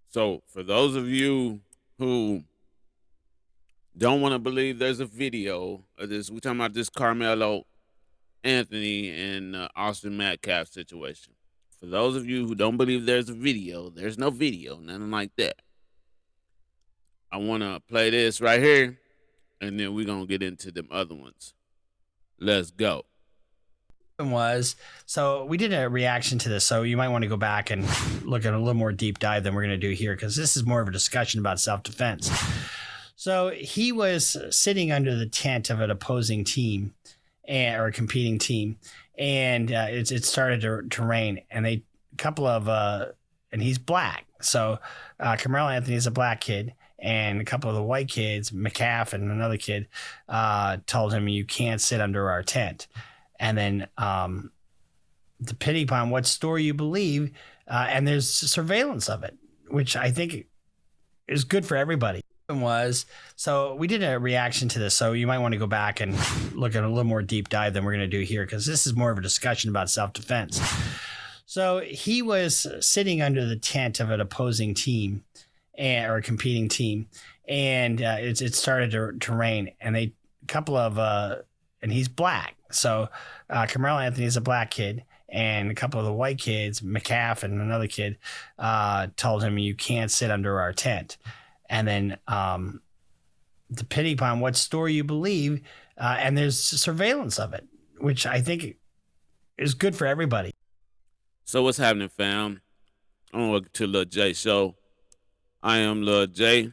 So for those of you who don't want to believe there's a video of this, we're talking about this Karmelo Anthony and Austin Metcalf situation. For those of you who don't believe there's a video, there's no video, nothing like that. I want to play this right here, and then we're going to get into them other ones. Let's go. Was so we did a reaction to this, so you might want to go back and look at a little more deep dive than we're going to do here, because this is more of a discussion about self-defense. So he was sitting under the tent of an opposing team or a competing team, and it started to rain, and and he's black, so Karmelo Anthony is a black kid, and a couple of the white kids, McCaff and another kid, told him, you can't sit under our tent. And then depending upon what story you believe, and there's surveillance of it, which I think is good for everybody. So we did a reaction to this, so you might want to go back and look at a little more deep dive than we're going to do here, because this is more of a discussion about self-defense. So he was sitting under the tent of an opposing team or a competing team, and it started to rain, and and he's black. So Karmelo Anthony is a black kid, and a couple of the white kids, McCaff and another kid, told him, you can't sit under our tent. And then depending upon what story you believe, and there's surveillance of it, which I think is good for everybody. So what's happening, fam? I'm welcome to Lil J Show. I am Lil J.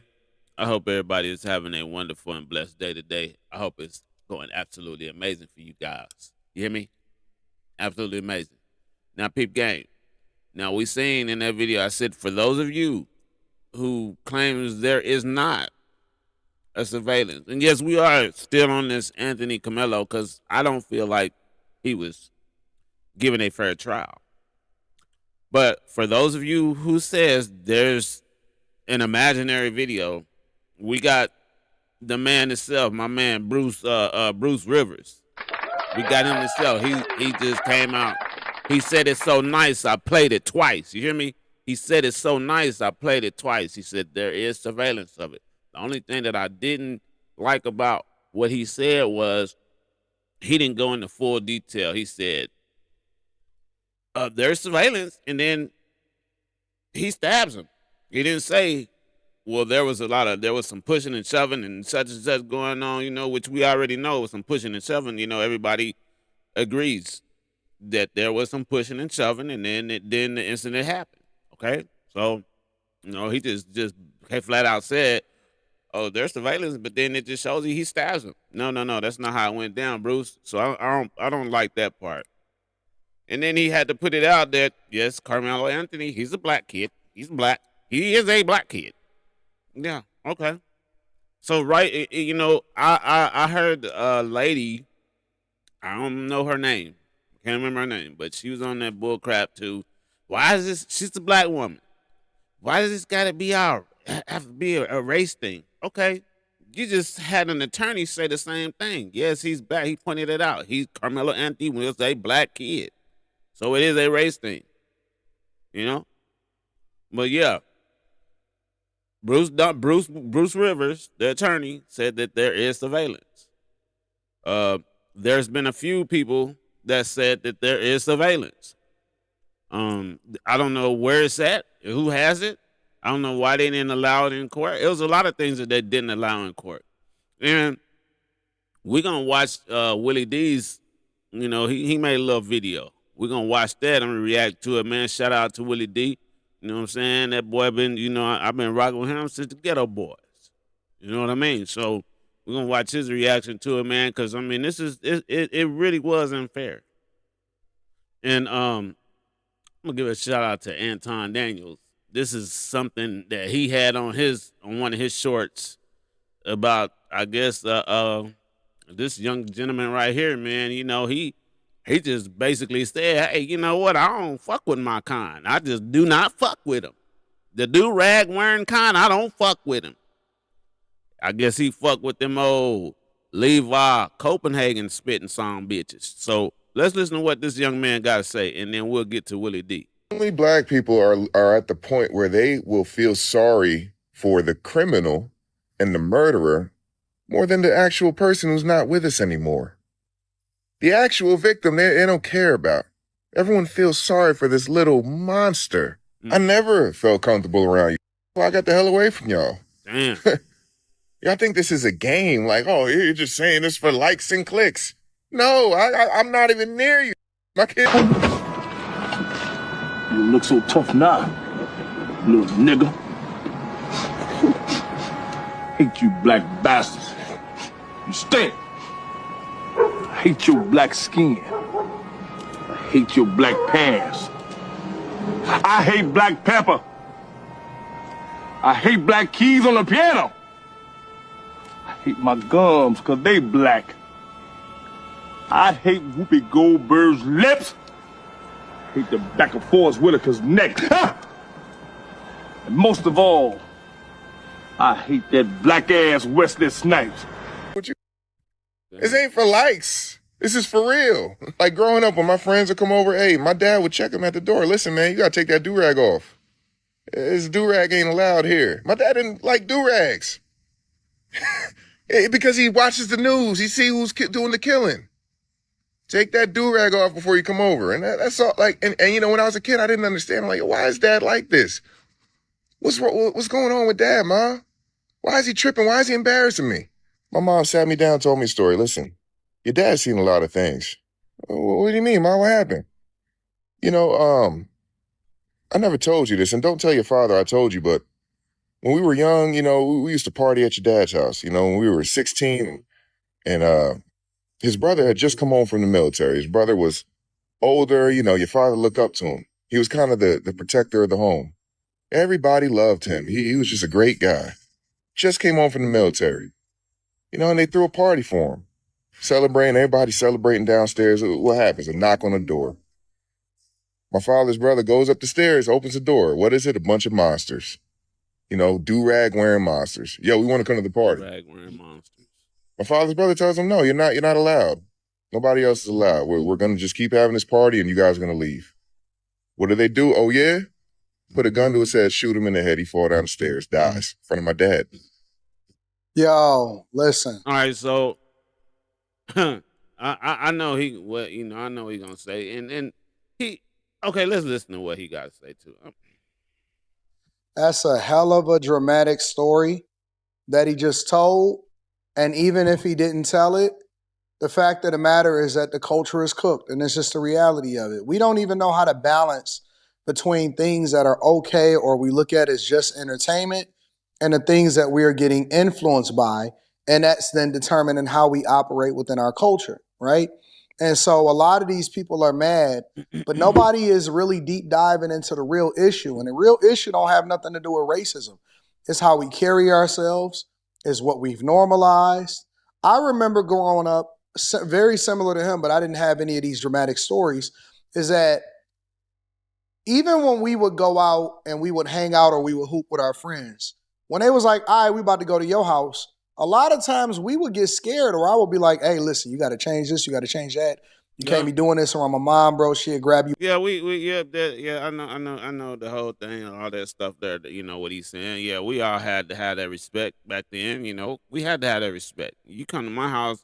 I hope everybody is having a wonderful and blessed day today. I hope it's going absolutely amazing for you guys. You hear me? Absolutely amazing. Now, peep game. Now, we seen in that video, I said, for those of you who claims there is not a surveillance, and yes, we are still on this Anthony Karmelo, because I don't feel like he was given a fair trial. But for those of you who says there's an imaginary video, we got the man himself, my man Bruce Rivers. We got him himself. He just came out. He said it's so nice, I played it twice. You hear me? He said it's so nice, I played it twice. He said there is surveillance of it. The only thing that I didn't like about what he said was he didn't go into full detail. He said there's surveillance, and then he stabs him. He didn't say, well, there was some pushing and shoving and such going on, which we already know was some pushing and shoving. Everybody agrees that there was some pushing and shoving, and then the incident happened. Okay, so he just flat out said, "Oh, there's surveillance," but then it just shows you he stabs him. No, that's not how it went down, Bruce. So I don't like that part. And then he had to put it out that yes, Karmelo Anthony, he's a black kid. He's black. He is a black kid. Yeah, okay. So right, I heard a lady, I don't know her name, can't remember her name, but she was on that bull crap too. Why is this? She's a black woman. Why does this gotta have to be a race thing? Okay, you just had an attorney say the same thing. Yes, he's black. He pointed it out. Karmelo Anthony was a black kid, so it is a race thing. But yeah. Bruce Rivers, the attorney, said that there is surveillance. There's been a few people that said that there is surveillance. I don't know where it's at, who has it. I don't know why they didn't allow it in court. It was a lot of things that they didn't allow in court. And we're going to watch Willie D's, he made a little video. We're going to watch that. I'm going to react to it, man. Shout out to Willie D. You know what I'm saying? That boy I've been rocking with him since the Ghetto Boys. You know what I mean? So we're going to watch his reaction to it, man, because, it really was unfair. And I'm going to give a shout out to Anton Daniels. This is something that he had on one of his shorts about, I guess, this young gentleman right here, man. He just basically said, hey, you know what? I don't fuck with my kind. I just do not fuck with him. The do-rag wearing kind, I don't fuck with him. I guess he fuck with them old Levi Copenhagen spitting song bitches. So let's listen to what this young man got to say, and then we'll get to Willie D. Only black people are at the point where they will feel sorry for the criminal and the murderer more than the actual person who's not with us anymore. The actual victim, they don't care about. Everyone feels sorry for this little monster. I never felt comfortable around you. Well, I got the hell away from y'all. Damn. Y'all think this is a game, like, oh, you're just saying this for likes and clicks. No, I'm not even near you. My kid. You look so tough now, little nigga. Hate you black bastards. You stink. I hate your black skin. I hate your black pants. I hate black pepper. I hate black keys on the piano. I hate my gums because they black. I hate Whoopi Goldberg's lips. I hate the back of Forrest Whitaker's neck. And most of all, I hate that black-ass Wesley Snipes. This ain't for likes. This is for real. Like growing up, when my friends would come over, hey, my dad would check him at the door. Listen, man, you gotta take that do-rag off. This do-rag ain't allowed here. My dad didn't like do-rags. Because he watches the news. He see who's doing the killing. Take that do-rag off before you come over. And that's all. Like, and you know, when I was a kid, I didn't understand. I'm like, why is dad like this? What's going on with dad, Ma? Why is he tripping? Why is he embarrassing me? My mom sat me down, told me a story. Listen, your dad's seen a lot of things. What do you mean, Ma? What happened? You know, I never told you this, and don't tell your father I told you, but when we were young, you know, we used to party at your dad's house, you know, when we were 16, and his brother had just come home from the military. His brother was older, you know, your father looked up to him. He was kind of the protector of the home. Everybody loved him. He was just a great guy. Just came home from the military. You know, and they threw a party for him. Celebrating, everybody celebrating downstairs. What happens? A knock on the door. My father's brother goes up the stairs, opens the door. What is it? A bunch of monsters. You know, do-rag wearing monsters. Yo, we want to come to the party. Do-rag wearing monsters. My father's brother tells him, no, you're not allowed. Nobody else is allowed. We're going to just keep having this party and you guys are going to leave. What do? Oh, yeah? Put a gun to his head, shoot him in the head. He fall down the stairs, dies in front of my dad. Yo, listen. All right, so I know I know he gonna say, and he okay. Let's listen to what he got to say too. That's a hell of a dramatic story that he just told. And even if he didn't tell it, the fact of the matter is that the culture is cooked, and it's just the reality of it. We don't even know how to balance between things that are okay or we look at as just entertainment and the things that we are getting influenced by. And that's then determining how we operate within our culture, right? And so a lot of these people are mad, but nobody is really deep diving into the real issue. And the real issue don't have nothing to do with racism. It's how we carry ourselves, is what we've normalized. I remember growing up, very similar to him, but I didn't have any of these dramatic stories, is that even when we would go out and we would hang out or we would hoop with our friends, when they was like, all right, we about to go to your house, a lot of times we would get scared, or I would be like, hey, listen, you got to change this, you got to change that. You can't be doing this around my mom, bro. She'll grab you. Yeah, I know the whole thing, and all that stuff there. You know what he's saying. Yeah, we all had to have that respect back then. You know, we had to have that respect. You come to my house,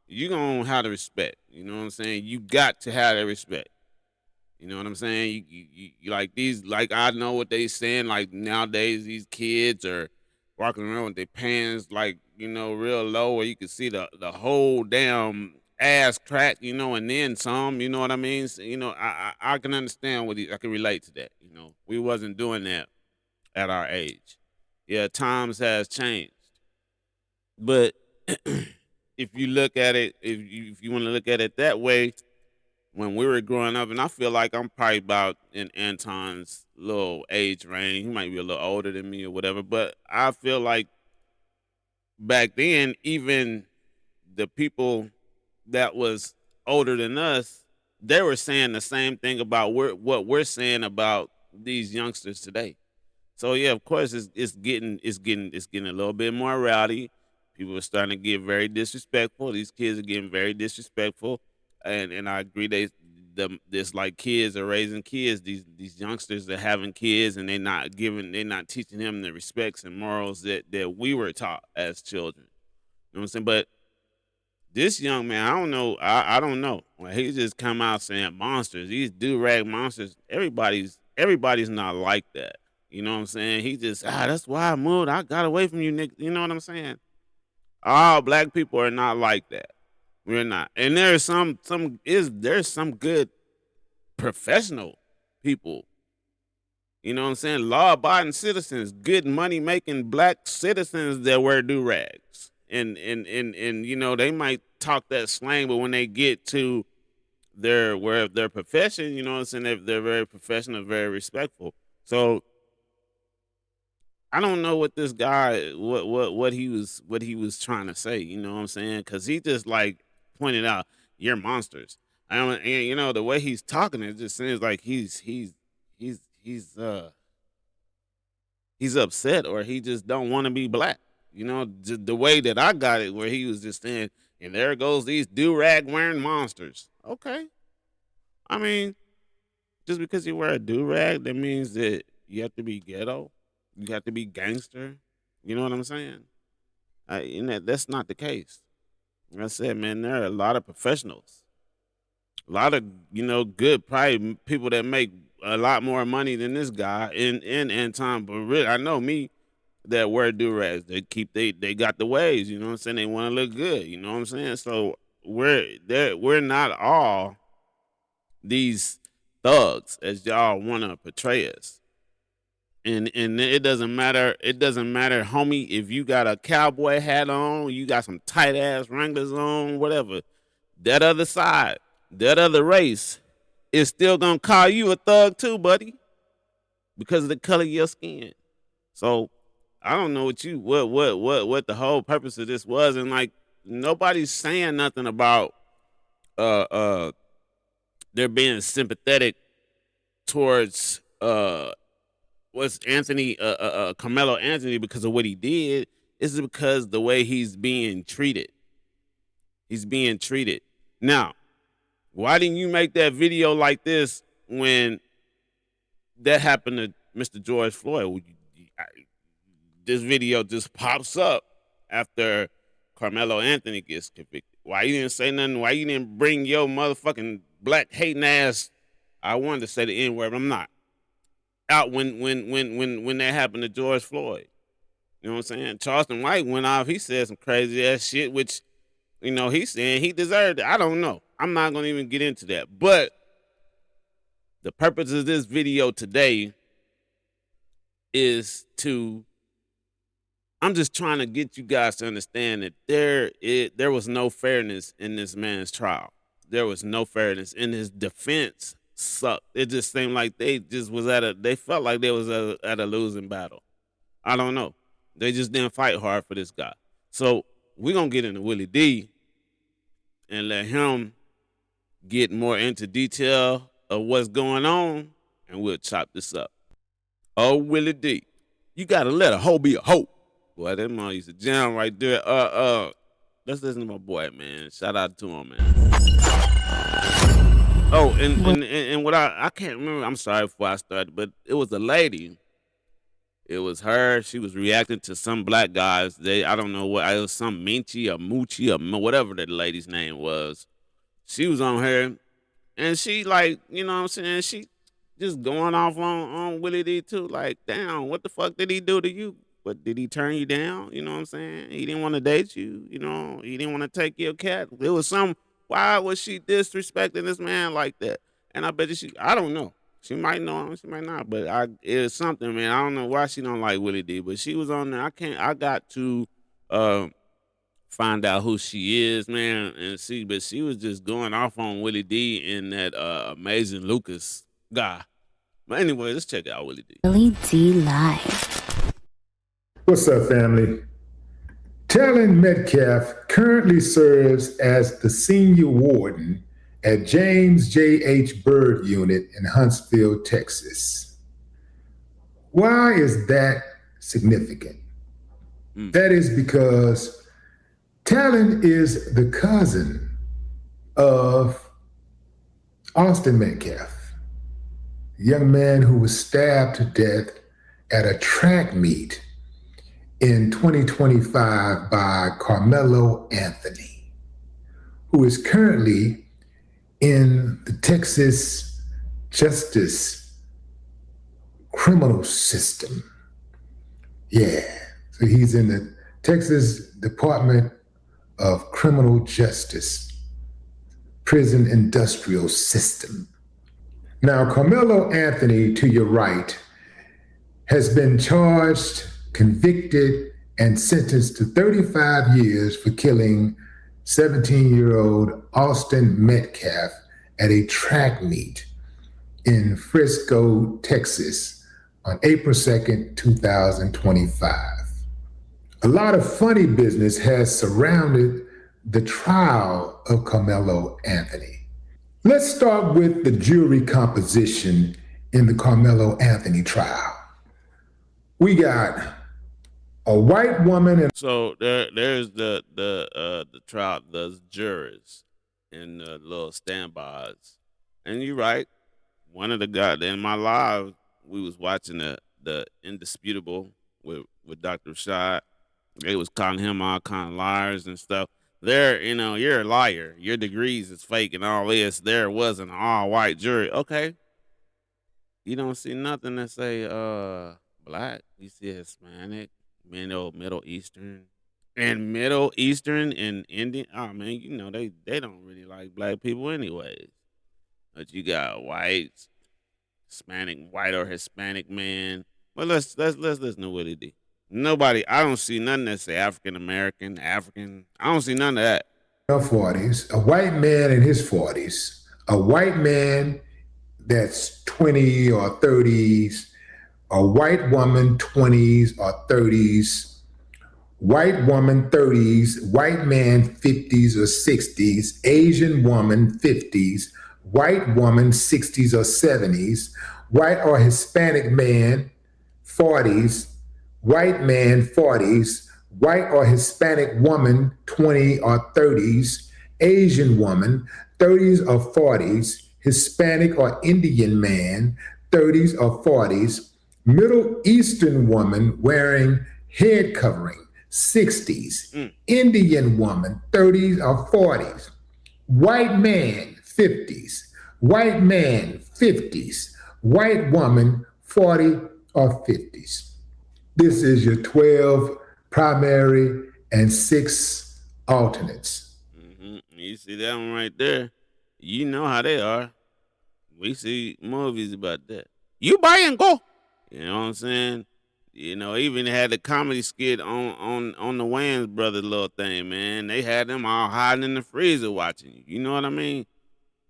you gonna have the respect. You know what I'm saying? You got to have that respect. You know what I'm saying? You like these, like I know what they saying. Like nowadays, these kids are walking around with their pants like real low, where you can see the whole damn ass crack. You know, and then some. You know what I mean? So, I can understand I can relate to that. You know, we wasn't doing that at our age. Yeah, times has changed, but if you look at it, if you want to look at it that way, when we were growing up, and I feel like I'm probably about in Anton's little age range. He might be a little older than me or whatever, but I feel like back then, even the people that was older than us, they were saying the same thing about what we're saying about these youngsters today. So yeah, of course, it's getting a little bit more rowdy. People are starting to get very disrespectful. These kids are getting very disrespectful, and I agree this like kids are raising kids. These youngsters are having kids, and they're not teaching them the respects and morals that we were taught as children. You know what I'm saying? But this young man, I don't know. I don't know. Like, he just come out saying monsters. These do-rag monsters. Everybody's not like that. You know what I'm saying? He just, that's why I moved. I got away from you, nigga. You know what I'm saying? All black people are not like that. We're not. And there's some good professional people. You know what I'm saying? Law-abiding citizens, good money-making black citizens that wear do-rags. And you know, they might talk that slang, but when they get to their profession, you know what I'm saying, they're very professional, very respectful. So I don't know what this guy what he was trying to say, you know what I'm saying? Cuz he just like pointed out, you're monsters. I don't, and you know, the way he's talking, it just seems like he's upset, or he just don't want to be black. You know, the way that I got it, where he was just saying, and there goes these do-rag wearing monsters. Okay. I mean, just because you wear a do-rag, that means that you have to be ghetto. You have to be gangster. You know what I'm saying? And that's not the case. Like I said, man, there are a lot of professionals. A lot of, you know, good, probably people that make a lot more money than this guy in Anton. But really, I know me, that wear do-rags. They got the ways, you know what I'm saying? They want to look good, you know what I'm saying? So we're not all these thugs as y'all want to portray us. And it doesn't matter, homie, if you got a cowboy hat on, you got some tight ass Wranglers on, whatever. That other side, that other race is still gonna call you a thug too, buddy, because of the color of your skin. So I don't know what the whole purpose of this was, and like nobody's saying nothing about they're being sympathetic towards what's Anthony Karmelo Anthony because of what he did. Is because the way he's being treated. He's being treated. Now, why didn't you make that video like this when that happened to Mr. George Floyd? This video just pops up after Karmelo Anthony gets convicted. Why you didn't say nothing? Why you didn't bring your motherfucking black hating ass? I wanted to say the N-word, but I'm not. Out when that happened to George Floyd. You know what I'm saying? Charleston White went off. He said some crazy ass shit, which, you know, he's saying he deserved it. I don't know. I'm not going to even get into that. But the purpose of this video today is to, I'm just trying to get you guys to understand that there was no fairness in this man's trial. There was no fairness in his defense. Sucked. It just seemed like they felt like they was at a losing battle. I don't know. They just didn't fight hard for this guy. So we're going to get into Willie D and let him get more into detail of what's going on, and we'll chop this up. Oh, Willie D, you got to let a hoe be a hoe. Boy, that man used to jam right there. Let's listen to my boy, man. Shout out to him, man. Oh, and what I can't remember. I'm sorry before I started, but it was a lady. It was her. She was reacting to some black guys. I don't know what. It was some Minchi or Moochie or whatever the lady's name was. She was on her, and she like, you know what I'm saying? She just going off on Willie D too. Like, damn, what the fuck did he do to you? What, did he turn you down? You know what I'm saying? He didn't want to date you. You know, he didn't want to take your cat. It was some. Why was she disrespecting this man like that? And I bet you I don't know. She might know him, she might not. But it's something, man. I don't know why she don't like Willie D. But she was on there. I got to find out who she is, man, and see. But she was just going off on Willie D and that amazing Lucas guy. But anyway, let's check out Willie D. Willie D Live. What's up, family? Talon Metcalf currently serves as the senior warden at James J.H. Byrd Unit in Huntsville, Texas. Why is that significant? That is because Talon is the cousin of Austin Metcalf, a young man who was stabbed to death at a track meet in 2025 by Karmelo Anthony, who is currently in the Texas justice criminal system. Yeah, so he's in the Texas Department of Criminal Justice, prison industrial system. Now, Karmelo Anthony, to your right, has been charged, convicted, and sentenced to 35 years for killing 17-year-old Austin Metcalf at a track meet in Frisco, Texas on April 2nd, 2025. A lot of funny business has surrounded the trial of Karmelo Anthony. Let's start with the jury composition in the Karmelo Anthony trial. We got a white woman and So there's the trial, the jurors and the little standbys, and you're right. One of the guys in my live, we was watching the Indisputable with Dr. Shad. They was calling him all kind of liars and stuff. There, you're a liar. Your degrees is fake and all this. There was an all-white jury. Okay. You don't see nothing that say black. You see Hispanic, Middle Eastern. And Middle Eastern and Indian. Oh man, they don't really like black people anyways. But you got white or Hispanic man. But let's listen to Willie D. Nobody, I don't see nothing that say African American, African. I don't see none of that. 40s, a white man in his 40s, a white man that's 20 or 30s, a white woman 20s or 30s, white woman 30s, white man 50s or 60s, Asian woman 50s, white woman 60s or 70s, white or Hispanic man 40s, white man 40s, white or Hispanic woman 20 or 30s, Asian woman 30s or 40s, Hispanic or Indian man 30s or 40s, Middle Eastern woman wearing head covering 60s, Indian woman 30s or 40s, white man 50s, white man 50s, white woman 40 or 50s. This is your 12 primary and 6 alternates. Mm-hmm. You see that one right there? You know how they are. We see movies about that. You buy and go. You know what I'm saying? Even had the comedy skit on the Wayans brothers little thing, man. They had them all hiding in the freezer watching you. You know what I mean?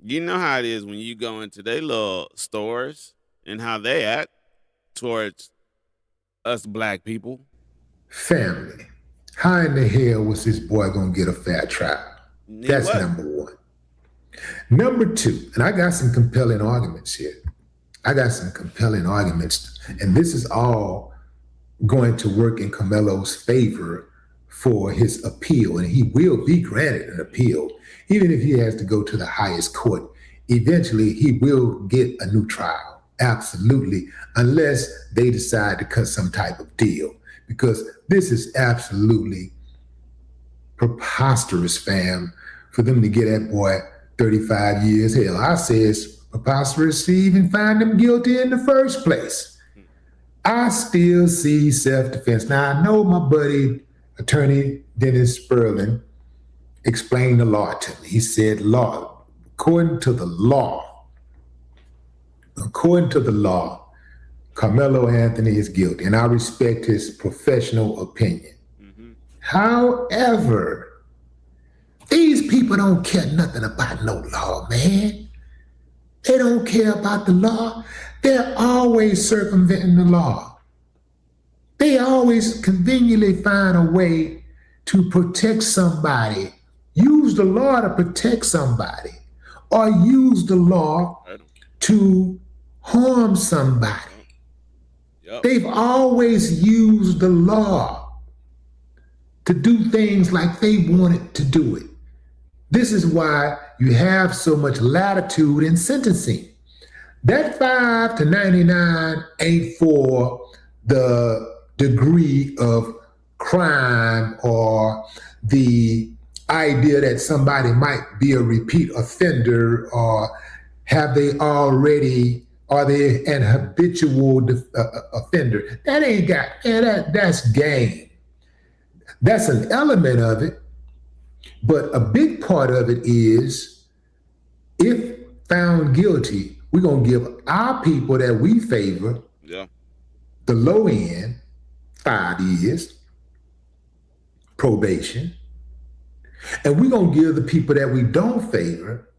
You know how it is when you go into their little stores and how they act towards us black people. Family. How in the hell was this boy gonna get a fair trial? That's number one. Number two, and I got some compelling arguments here. And this is all going to work in Karmelo's favor for his appeal, and he will be granted an appeal. Even if he has to go to the highest court, eventually he will get a new trial. Absolutely, unless they decide to cut some type of deal, because this is absolutely preposterous, fam, for them to get that boy 35 years. Hell, I say it's preposterous to even find him guilty in the first place. I still see self-defense. Now, I know my buddy, Attorney Dennis Sperling, explained the law to me. He said, according to the law, Karmelo Anthony is guilty, and I respect his professional opinion. Mm-hmm. However, these people don't care nothing about no law, man. They don't care about the law. They're always circumventing the law. They always conveniently find a way to protect somebody, use the law to protect somebody, or use the law to harm somebody. Yep. They've always used the law to do things like they wanted to do it. This is why you have so much latitude in sentencing. That 5 to 99 ain't for the degree of crime or the idea that somebody might be a repeat offender, or have they already, are they an habitual offender? That ain't got, that's game. That's an element of it, but a big part of it is, if found guilty, we're going to give our people that we favor, the low end, 5 years probation. And we're going to give the people that we don't favor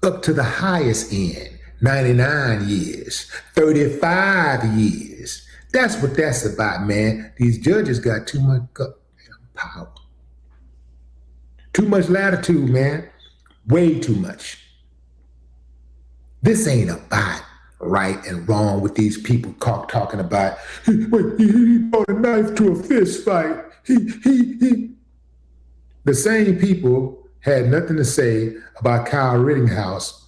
up to the highest end, 99 years, 35 years. That's what that's about, man. These judges got too much power. Too much latitude, man. Way too much. This ain't about right and wrong with these people talking about, he brought a knife to a fist fight. He. The same people had nothing to say about Kyle Rittenhouse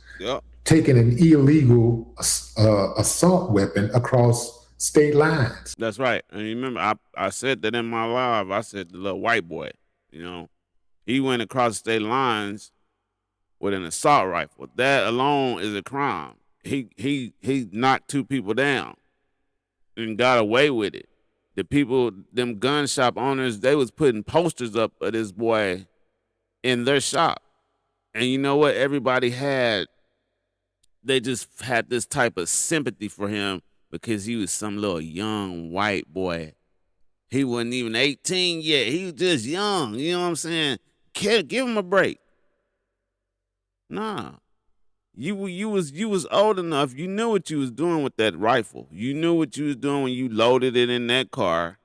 taking an illegal assault weapon across state lines. That's right. And you remember, I said that in my live. I said the little white boy, you know, he went across state lines with an assault rifle. That alone is a crime. He knocked 2 people down and got away with it. The people, them gun shop owners, they was putting posters up of this boy in their shop. And you know what? They just had this type of sympathy for him because he was some little young white boy. He wasn't even 18 yet. He was just young. You know what I'm saying? Give him a break. Nah. You was old enough. You knew what you was doing with that rifle. You knew what you was doing when you loaded it in that car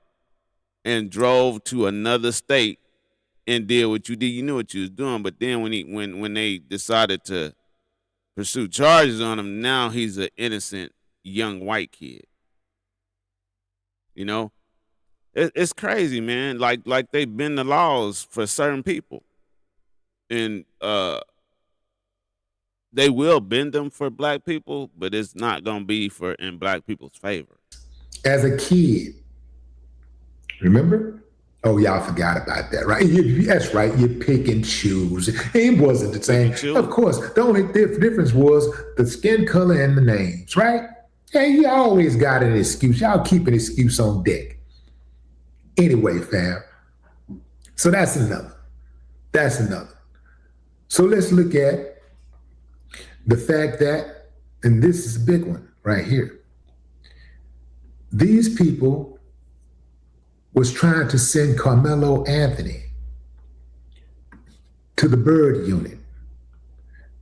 and drove to another state and did what you did. You knew what you was doing. But then when they decided to pursue charges on him, now he's an innocent young white kid. You know, it's crazy, man. Like they bend the laws for certain people, and they will bend them for black people, but it's not gonna be in black people's favor. As a kid, remember? Oh, y'all forgot about that, right? That's right. You pick and choose. It wasn't the same. Of course, the only difference was the skin color and the names, right? Yeah, you always got an excuse. Y'all keep an excuse on deck. Anyway, fam. So that's another. So let's look at the fact that, and this is a big one right here, these people was trying to send Karmelo Anthony to the Bird Unit.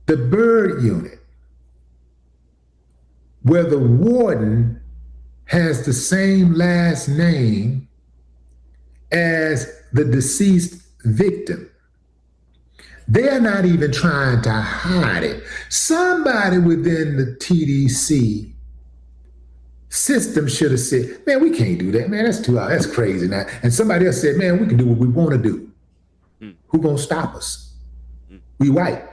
The Bird Unit, where the warden has the same last name as the deceased victim. They're not even trying to hide it. Somebody within the TDC system should have said, man, we can't do that, man. That's crazy now. And somebody else said, man, we can do what we want to do. Who gonna stop us? We white.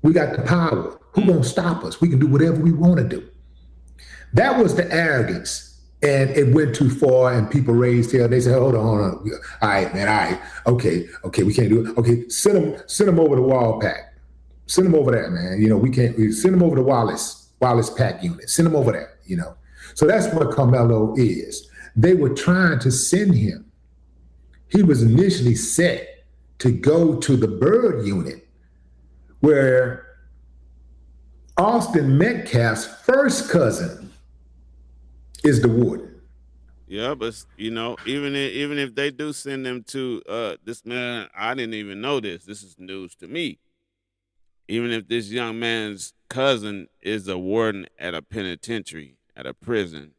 We got the power. Who gonna stop us? We can do whatever we want to do. That was the arrogance. And it went too far, and people raised hell. They said, hold on. All right, man, all right. Okay, we can't do it. Okay, send them over to Wallpack. Send them over there, man. You know, we send them over to Wallace Pack Unit. Send them over there, you know. So that's what Karmelo is. They were trying to send him. He was initially set to go to the Bird Unit, where Austin Metcalf's first cousin is the warden. Yeah, but you know, even if they do send them to this man, I didn't even know this. This is news to me. Even if this young man's cousin is a warden at a penitentiary, at a prison,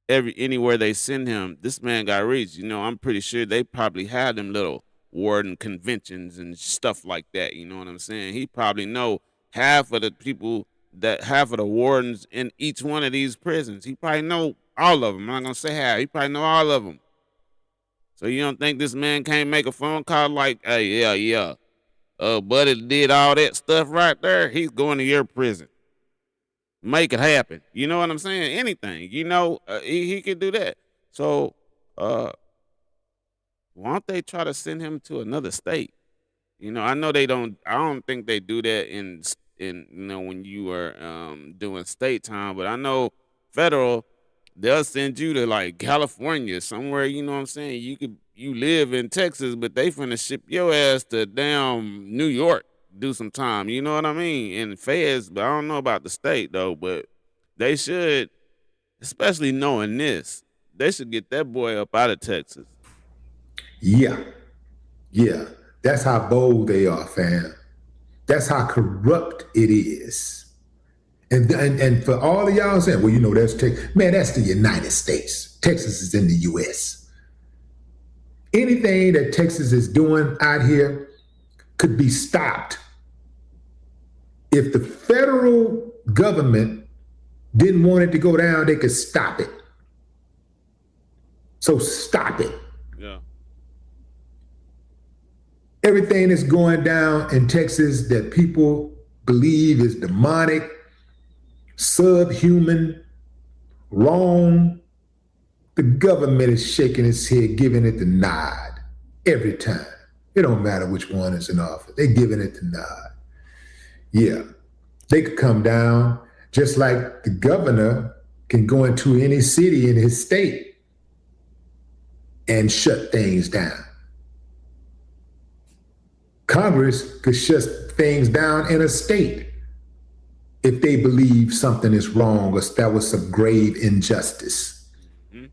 anywhere they send him, this man got reached. You know, I'm pretty sure they probably had them little warden conventions and stuff like that. You know what I'm saying? He probably know half of the wardens in each one of these prisons. He probably know all of them. I'm not gonna say half. He probably know all of them. So you don't think this man can't make a phone call like, hey, yeah, buddy did all that stuff right there. He's going to your prison. Make it happen. You know what I'm saying? Anything. He could do that. So why don't they try to send him to another state? I know they don't. I don't think they do that in when you are doing state time, but I know federal, they'll send you to like California, somewhere. You know what I'm saying? You live in Texas, but they finna ship your ass to damn New York, do some time. You know what I mean? And feds, but I don't know about the state though. But they should, especially knowing this, they should get that boy up out of Texas. Yeah. That's how bold they are, fam. That's how corrupt it is. And for all of y'all saying, well, that's Texas. Man, that's the United States. Texas is in the U.S. Anything that Texas is doing out here could be stopped if the federal government didn't want it to go down. They could stop it. So stop it. Yeah. Everything that's going down in Texas that people believe is demonic, subhuman, wrong, the government is shaking its head, giving it the nod every time. It don't matter which one is in office. They're giving it the nod. Yeah, they could come down just like the governor can go into any city in his state and shut things down. Congress could shut things down in a state if they believe something is wrong or that was some grave injustice. Mm-hmm.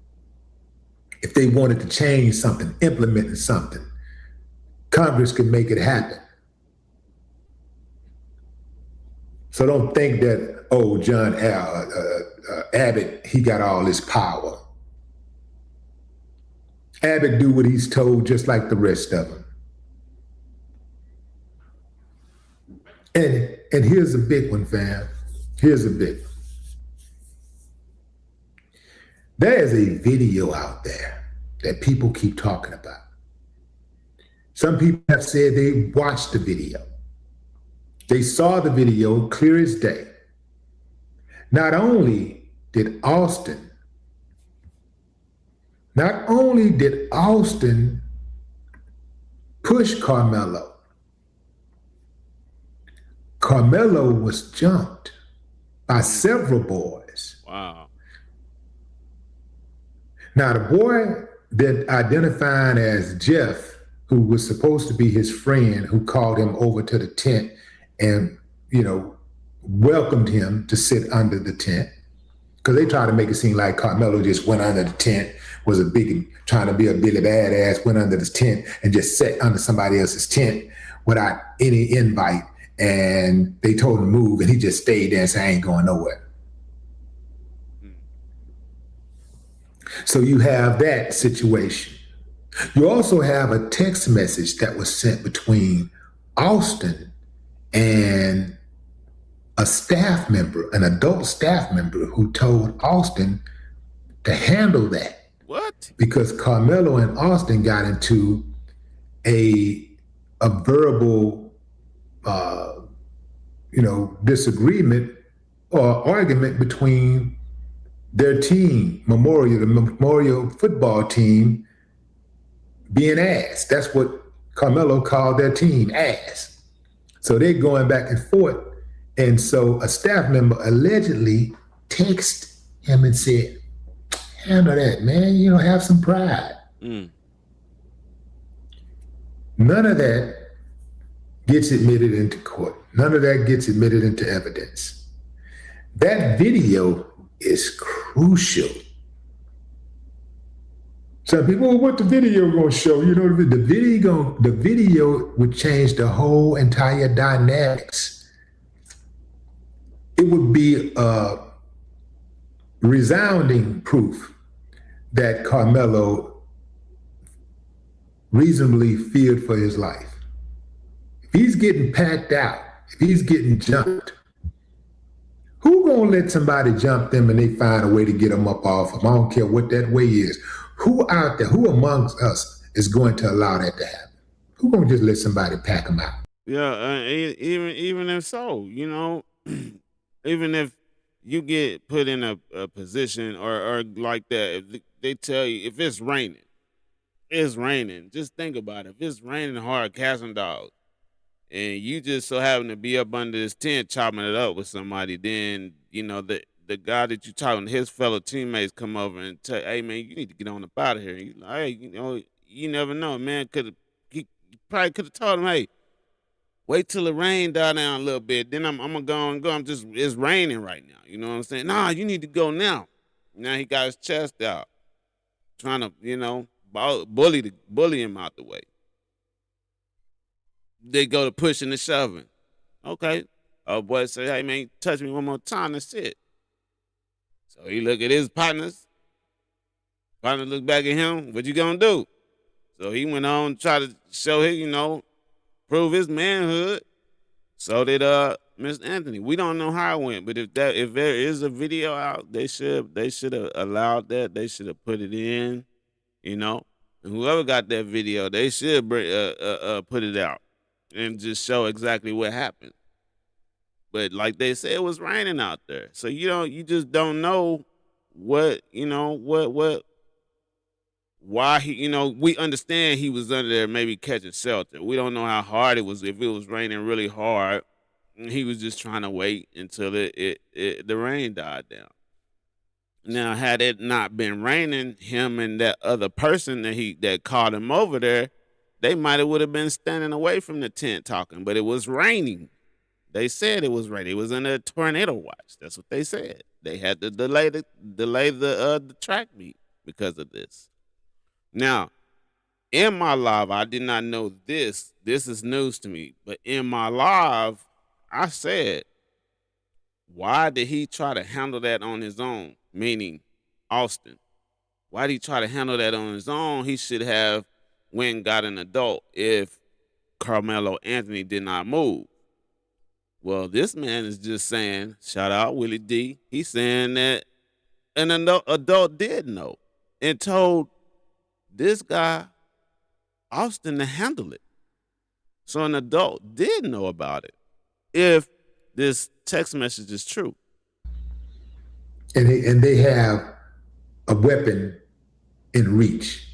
If they wanted to change something, implement something, Congress could make it happen. So don't think that, John Abbott, he got all this power. Abbott do what he's told just like the rest of them. And here's a big one, fam. Here's a big one. There is a video out there that people keep talking about. Some people have said they watched the video. They saw the video clear as day. Not only did Austin push Karmelo, Karmelo was jumped by several boys. Wow. Now, the boy that identified as Jeff, who was supposed to be his friend, who called him over to the tent and, welcomed him to sit under the tent, because they tried to make it seem like Karmelo just went under the tent, was trying to be a Billy Badass, went under the tent and just sat under somebody else's tent without any invite. And they told him to move, and he just stayed there and said, I ain't going nowhere. So you have that situation. You also have a text message that was sent between Austin and a staff member, an adult staff member, who told Austin to handle that. What? Because Karmelo and Austin got into a verbal disagreement or argument between their team, the Memorial football team, being ass. That's what Karmelo called their team, ass. So they're going back and forth. And so a staff member allegedly texted him and said, handle that, man. Have some pride. Mm. None of that gets admitted into court. None of that gets admitted into evidence. That video is crucial. Some people, well, what the video gonna show? The video would change the whole entire dynamics. It would be a resounding proof that Karmelo reasonably feared for his life. If he's getting packed out, if he's getting jumped, who gonna let somebody jump them and they find a way to get them up off him? I don't care what that way is. Who out there, who amongst us is going to allow that to happen? Who's going to just let somebody pack them out? Yeah, even if so, you know, even if you get put in a position or like that, if they tell you if it's raining. Just think about it. If it's raining hard, cats and dogs, and you just so happen to be up under this tent chopping it up with somebody, then you know the guy that you talking to, his fellow teammates come over and tell, hey man, you need to get on up out of here. You like, hey, you know, you never know, man. He probably could have told him, hey, wait till the rain die down a little bit. Then I'm gonna go and go. It's raining right now. You know what I'm saying? Nah, you need to go now. Now he got his chest out, trying to, you know, bully him out the way. They go to pushing and shoving. Okay. Boy say, hey man, touch me one more time, that's it. So he look at his partners. Partner look back at him. What you gonna do? So he went on to try to show his, you know, prove his manhood. So did Mr. Anthony. We don't know how it went, but if there is a video out, they should have allowed that. They should have put it in, you know. And whoever got that video, they should put it out and just show exactly what happened. But like they said, it was raining out there, so you just don't know what, you know, why he, you know, we understand he was under there maybe catching shelter. We don't know how hard it was, if it was raining really hard. He was just trying to wait until the rain died down. Now, had it not been raining, him and that other person that called him over there, they might have would have been standing away from the tent talking, but it was raining. They said it was raining. It was under a tornado watch. That's what they said. They had to delay the track meet because of this. Now, in my live, I did not know this. This is news to me. But in my live, I said, why did he try to handle that on his own? Meaning Austin. Why did he try to handle that on his own? He should have went and got an adult if Karmelo Anthony did not move. Well, this man is just saying, shout out Willie D. He's saying that an adult did know and told this guy, Austin, to handle it. So an adult did know about it if this text message is true. And they have a weapon in reach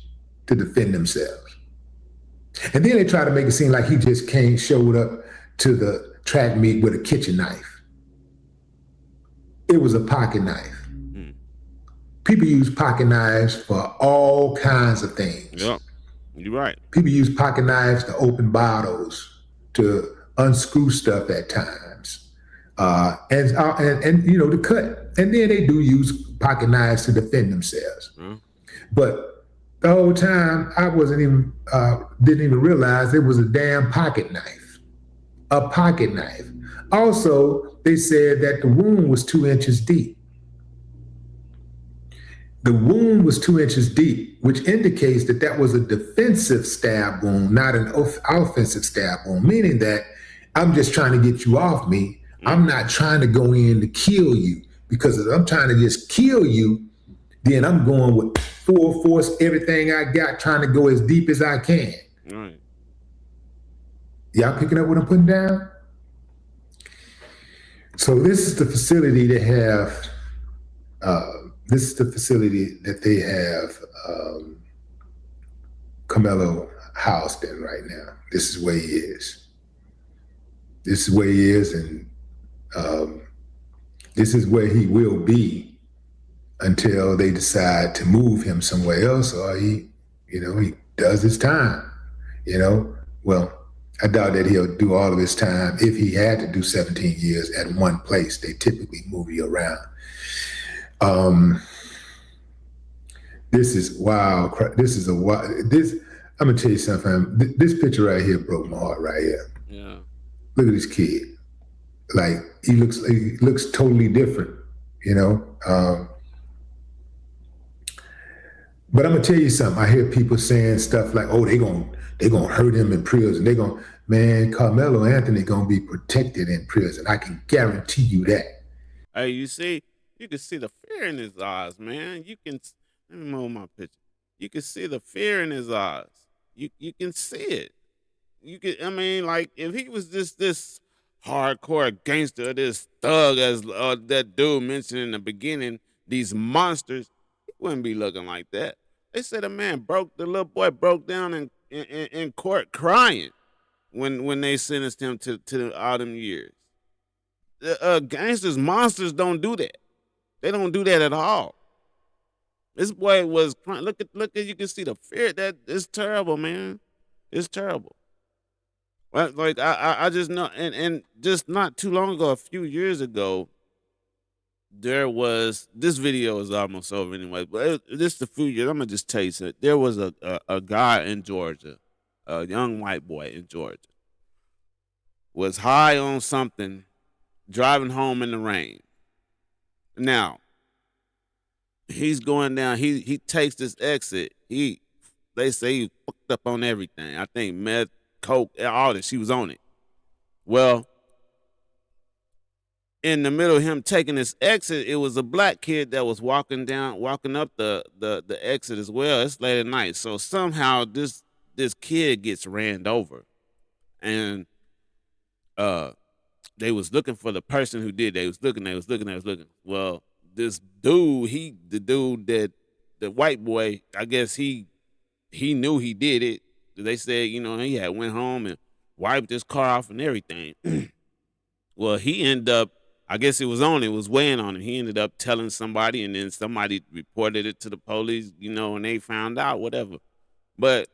to defend themselves. And then they try to make it seem like he just showed up to the track meet with a kitchen knife. It was a pocket knife. People use pocket knives for all kinds of things. Yep, you're right. People use pocket knives to open bottles, to unscrew stuff at times, and you know, to cut. And then they do use pocket knives to defend themselves. But the whole time, I didn't even realize it was a damn pocket knife. A pocket knife. Also, they said that the wound was 2 inches deep. The wound was 2 inches deep, which indicates that was a defensive stab wound, not an offensive stab wound, meaning that I'm just trying to get you off me. I'm not trying to go in to kill you, because if I'm trying to just kill you, then I'm going with full force, everything I got, trying to go as deep as I can. Right. Y'all picking up what I'm putting down? So this is the facility they have. This is the facility that they have Karmelo housed in right now. This is where he is. This is where he is, and this is where he will be until they decide to move him somewhere else, or he does his time. Well, I doubt that he'll do all of his time. If he had to do 17 years at one place, they typically move you around. This is wow. I'm gonna tell you something. This picture right here broke my heart right here. Yeah. Look at this kid. Like he looks totally different, But I'm gonna tell you something. I hear people saying stuff like, "Oh, they gonna hurt him in prison. Man, Karmelo Anthony gonna be protected in prison. I can guarantee you that." Hey, you can see the fear in his eyes, man. Let me move my picture. You can see the fear in his eyes. You can see it. You can. I mean, like if he was just this hardcore gangster, this thug, as that dude mentioned in the beginning, these monsters, he wouldn't be looking like that. They said the little boy broke down in court crying when they sentenced him to all them years. Gangsters, monsters don't do that. They don't do that at all. This boy was crying. Look at you can see the fear. That is terrible, man. It's terrible. Like I just know, and just not too long ago, a few years ago, there was this video is almost over anyway. But just a few years, I'm gonna just tell you something. There was a guy in Georgia, a young white boy in Georgia, was high on something, driving home in the rain. Now he's going down. He takes this exit. They say he fucked up on everything. I think meth, coke, all that. She was on it. Well, in the middle of him taking this exit, it was a black kid that was walking up the exit as well. It's late at night, so somehow this kid gets ran over, and they was looking for the person who did. They was looking. Well, this dude, the white boy, I guess he knew he did it. They said, he had went home and wiped his car off and everything. Well, he ended up, I guess it was weighing on him. He ended up telling somebody, and then somebody reported it to the police, and they found out, whatever. But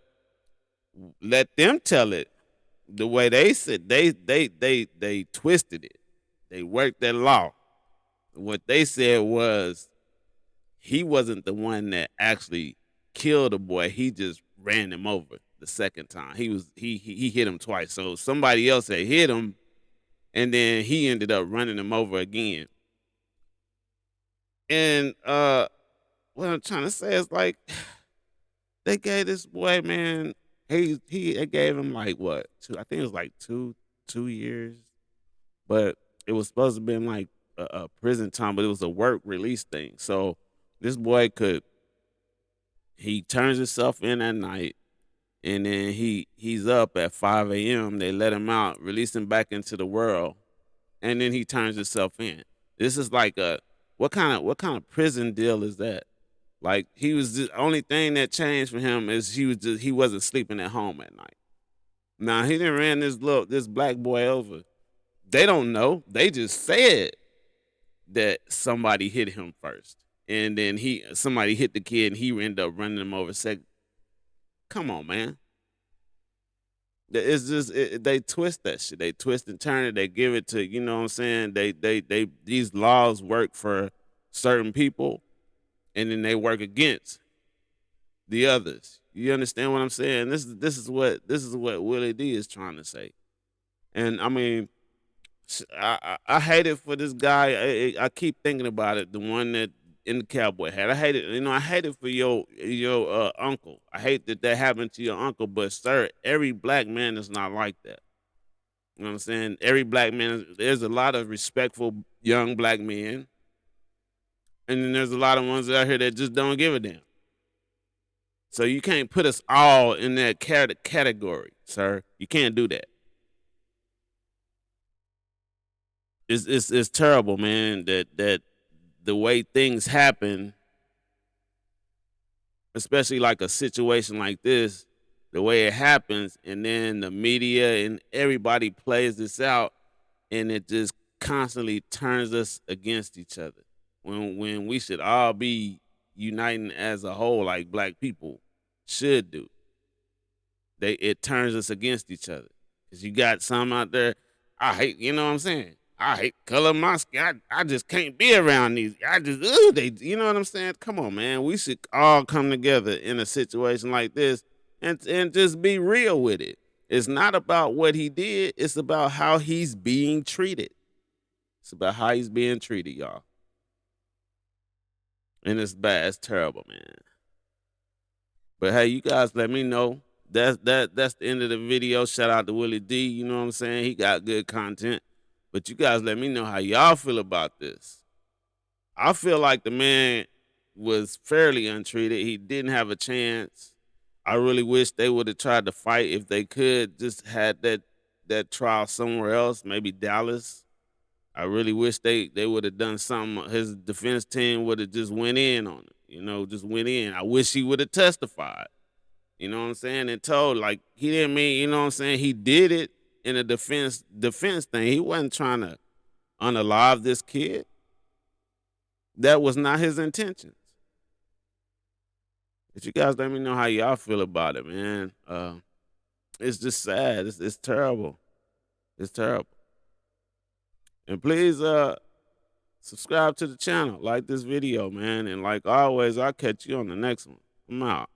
let them tell it the way they said. They twisted it. They worked that law. What they said was he wasn't the one that actually killed the boy. He just ran him over the second time. He hit him twice. So somebody else had hit him, and then he ended up running him over again. And what I'm trying to say is, like, they gave this boy, man, they gave him like what? I think it was like two years. But it was supposed to have been like a prison time, but it was a work release thing. So this boy he turns himself in at night, and then he's up at 5 a.m. They let him out, release him back into the world, and then he turns himself in. This is like what kind of prison deal is that? Like, he was the only thing that changed for him is he wasn't sleeping at home at night. Now he didn't ran this black boy over. They don't know. They just said that somebody hit him first, and then somebody hit the kid, and he ended up running him over second. Come on, man. It's just they twist that shit. They twist and turn it. They give it to, you know what I'm saying. They these laws work for certain people, and then they work against the others. You understand what I'm saying? This is what Willie D is trying to say. And I mean, I hate it for this guy. I keep thinking about it. The one that in the cowboy hat. I hate it. I hate it for your uncle. I hate that happened to your uncle. But sir, every black man is not like that. You know what I'm saying? Every black man. There's a lot of respectful young black men, and then there's a lot of ones out here that just don't give a damn. So you can't put us all in that category, sir. You can't do that. It's terrible, man, that the way things happen, especially like a situation like this, the way it happens, and then the media and everybody plays this out, and it just constantly turns us against each other. When we should all be uniting as a whole, like black people should do. It turns us against each other. Because you got some out there, I hate, you know what I'm saying? I hate color of my skin. I just can't be around these. You know what I'm saying? Come on, man. We should all come together in a situation like this and just be real with it. It's not about what he did. It's about how he's being treated. It's about how he's being treated, y'all. And it's bad. It's terrible, man. But hey, you guys let me know. That's the end of the video. Shout out to Willie D. You know what I'm saying? He got good content. But you guys let me know how y'all feel about this. I feel like the man was fairly untreated. He didn't have a chance. I really wish they would have tried to fight if they could. Just had that trial somewhere else, maybe Dallas. I really wish they would have done something. His defense team would have just went in on it. Just went in. I wish he would have testified. You know what I'm saying? And told like he didn't mean. You know what I'm saying? He did it in a defense thing. He wasn't trying to unalive this kid. That was not his intentions. But you guys let me know how y'all feel about it, man. It's just sad. It's terrible. It's terrible. And please subscribe to the channel, like this video, man. And like always, I'll catch you on the next one. I'm out.